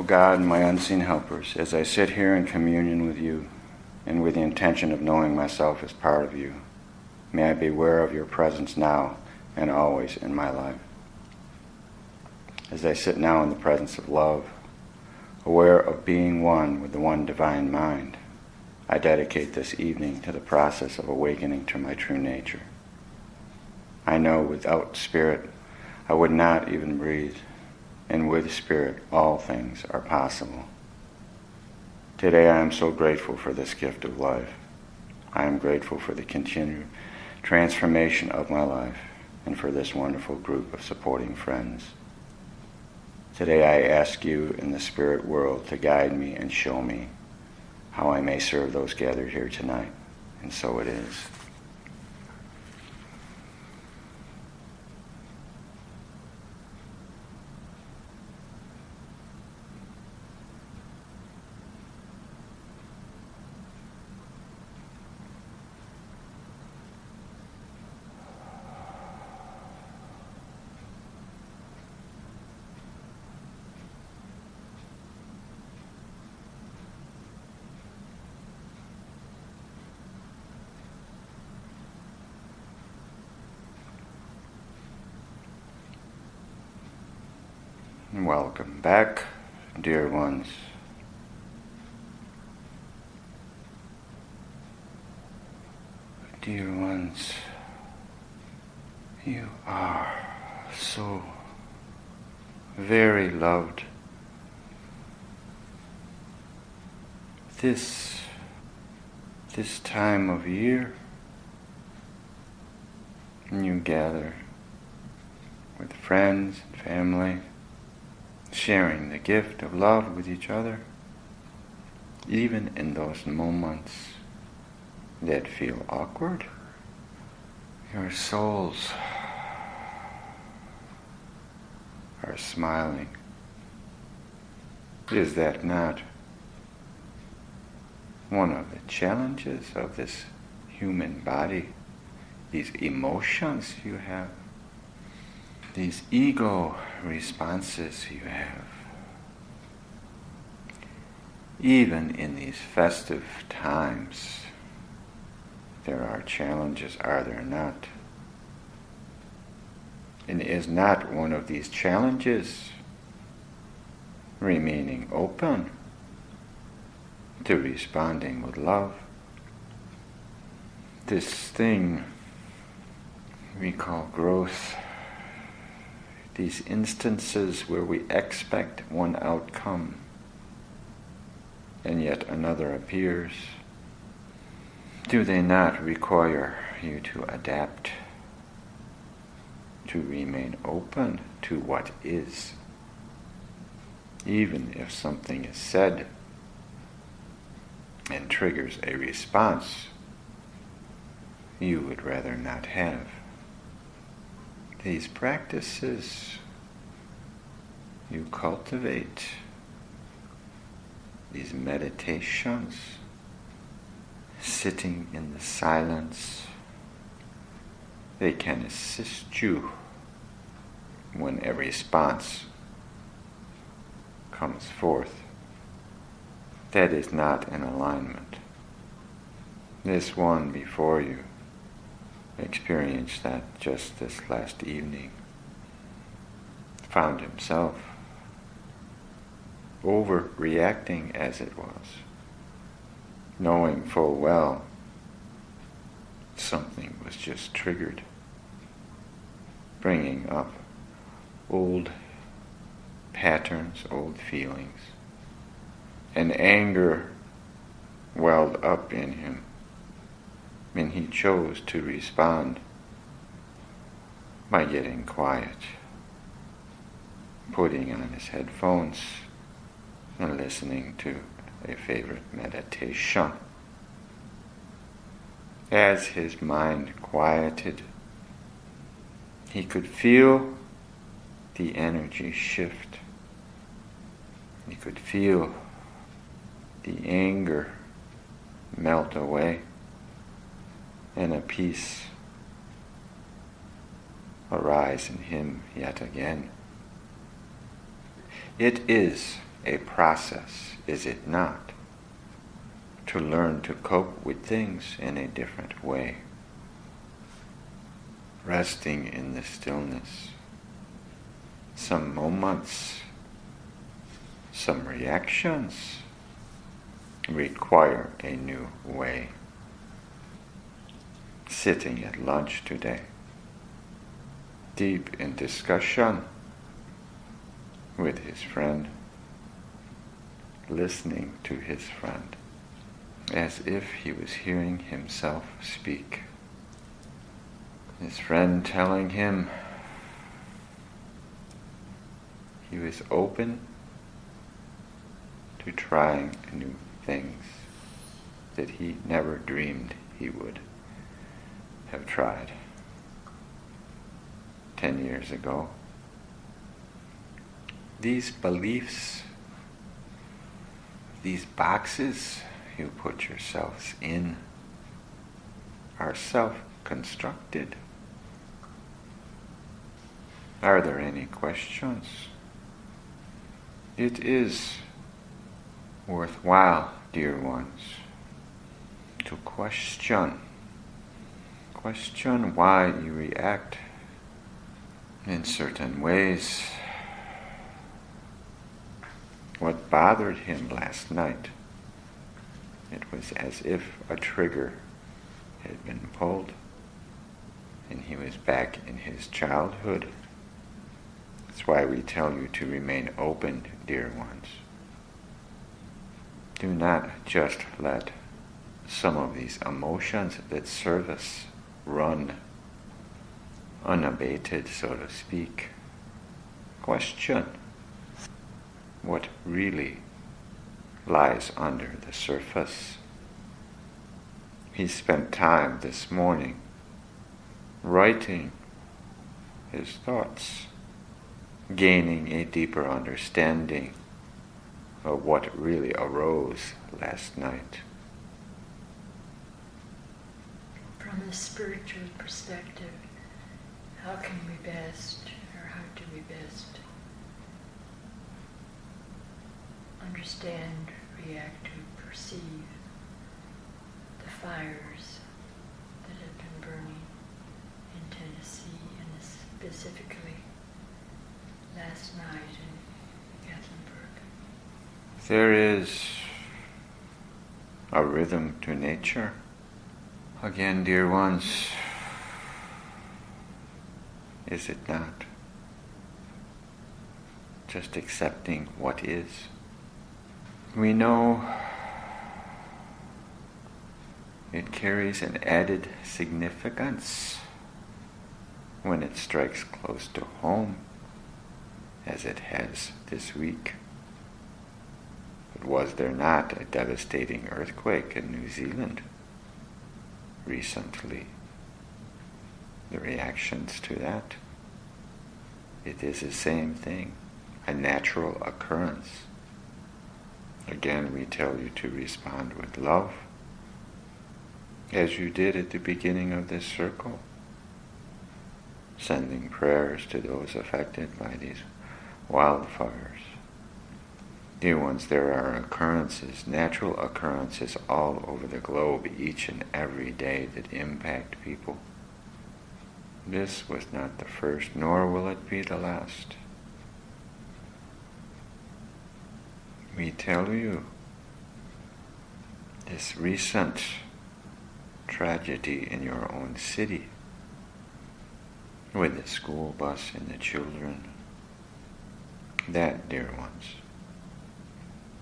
God and my unseen helpers, as I sit here in communion with you and with the intention of knowing myself as part of you, may I be aware of your presence now and always in my life. As I sit now in the presence of love, aware of being one with the one divine mind, I dedicate this evening to the process of awakening to my true nature. I know without spirit I would not even breathe, and with spirit all things are possible. Today I am so grateful for this gift of life. I am grateful for the continued transformation of my life and for this wonderful group of supporting friends. Today I ask you in the spirit world to guide me and show me how I may serve those gathered here tonight. And so it is. Welcome back, dear ones. Dear ones, you are so very loved. This time of year, you gather with friends and family, sharing the gift of love with each other, even in those moments that feel awkward. Your souls are smiling. Is that not one of the challenges of this human body? These emotions you have, these ego responses you have. Even in these festive times, there are challenges, are there not? And is not one of these challenges remaining open to responding with love? This thing we call growth, these instances where we expect one outcome and yet another appears, do they not require you to adapt, to remain open to what is? Even if something is said and triggers a response you would rather not have. These practices you cultivate, these meditations, sitting in the silence, they can assist you when a response comes forth that is not in alignment. This one before you experienced that just this last evening, found himself overreacting as it was, knowing full well something was just triggered, bringing up old patterns, old feelings, and anger welled up in him. And he chose to respond by getting quiet, putting on his headphones and listening to a favorite meditation. As his mind quieted, he could feel the energy shift. He could feel the anger melt away, and a peace arise in him yet again. It is a process, is it not? To learn to cope with things in a different way. Resting in the stillness. Some moments, some reactions require a new way. Sitting at lunch today, deep in discussion with his friend, listening to his friend, as if he was hearing himself speak. His friend telling him he was open to trying new things that he never dreamed he would have tried 10 years ago. These beliefs, these boxes you put yourselves in, are self-constructed. Are there any questions? It is worthwhile, dear ones, to question. Question why you react in certain ways. What bothered him last night? It was as if a trigger had been pulled and he was back in his childhood. That's why we tell you to remain open, dear ones. Do not just let some of these emotions that serve us run unabated, so to speak. Question what really lies under the surface. He spent time this morning writing his thoughts, gaining a deeper understanding of what really arose last night. From a spiritual perspective, how can we best, or how do we best understand, react to, perceive the fires that have been burning in Tennessee, and specifically last night in Gatlinburg? There is a rhythm to nature. Again, dear ones, is it not? Just accepting what is. We know it carries an added significance when it strikes close to home, as it has this week. But was there not a devastating earthquake in New Zealand recently? The reactions to that? It is the same thing, a natural occurrence. Again, we tell you to respond with love, as you did at the beginning of this circle, sending prayers to those affected by these wildfires. Dear ones, there are occurrences, natural occurrences all over the globe each and every day that impact people. This was not the first, nor will it be the last. We tell you, this recent tragedy in your own city, with the school bus and the children, that, dear ones,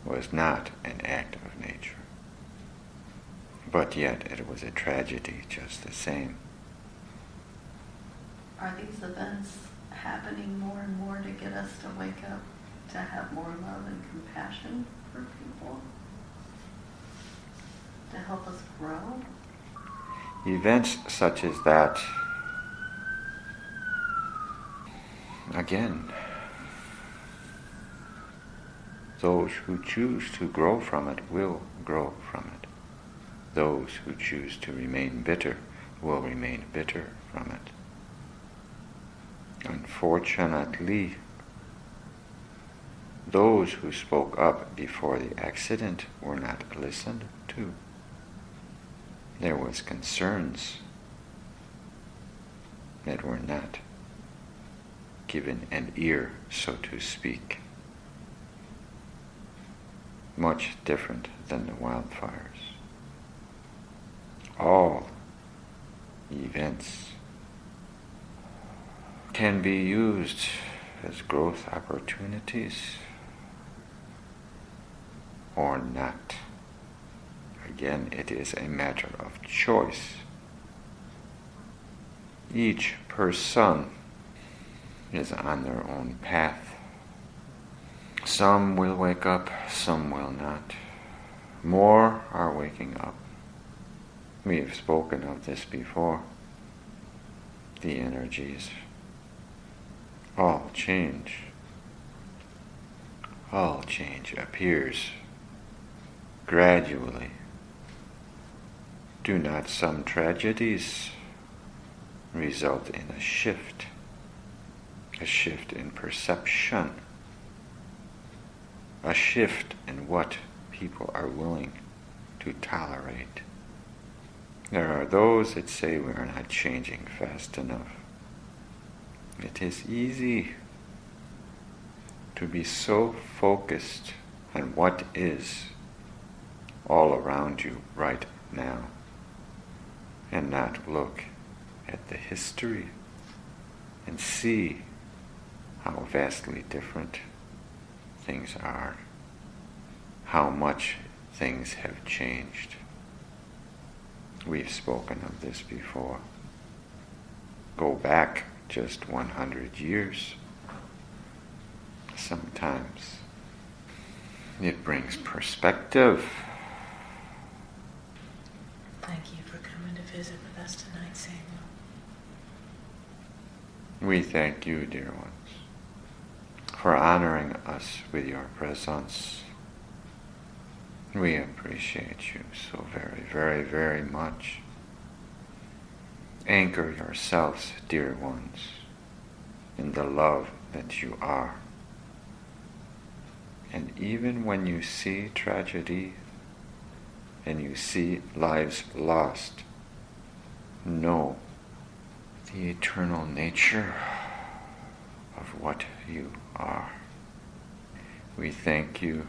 was not an act of nature. But yet it was a tragedy just the same. Are these events happening more and more to get us to wake up, to have more love and compassion for people? To help us grow? Events such as that, again, those who choose to grow from it will grow from it. Those who choose to remain bitter will remain bitter from it. Unfortunately, those who spoke up before the accident were not listened to. There was concerns that were not given an ear, so to speak. Much different than the wildfires. All events can be used as growth opportunities or not. Again, it is a matter of choice. Each person is on their own path. Some will wake up, some will not. More are waking up. We have spoken of this before. The energies all change. All change appears gradually. Do not some tragedies result in a shift in perception, a shift in what people are willing to tolerate? There are those that say we are not changing fast enough. It is easy to be so focused on what is all around you right now and not look at the history and see how vastly different things are, how much things have changed. We've spoken of this before. Go back just 100 years. Sometimes it brings perspective. Thank you for coming to visit with us tonight, Samuel. We thank you, dear ones, for honoring us with your presence. We appreciate you so very, very, very much. Anchor yourselves, dear ones, in the love that you are. And even when you see tragedy and you see lives lost, know the eternal nature of what you are. We thank you.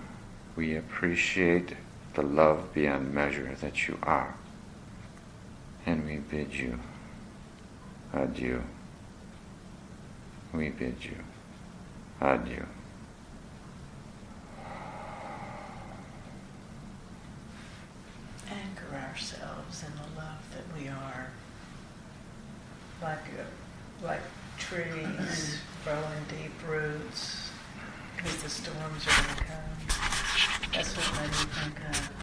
We appreciate the love beyond measure that you are. And we bid you adieu. We bid you adieu. Anchor ourselves in the love that we are, like trees growing deep roots, because the storms are going to come. That's what made me think of.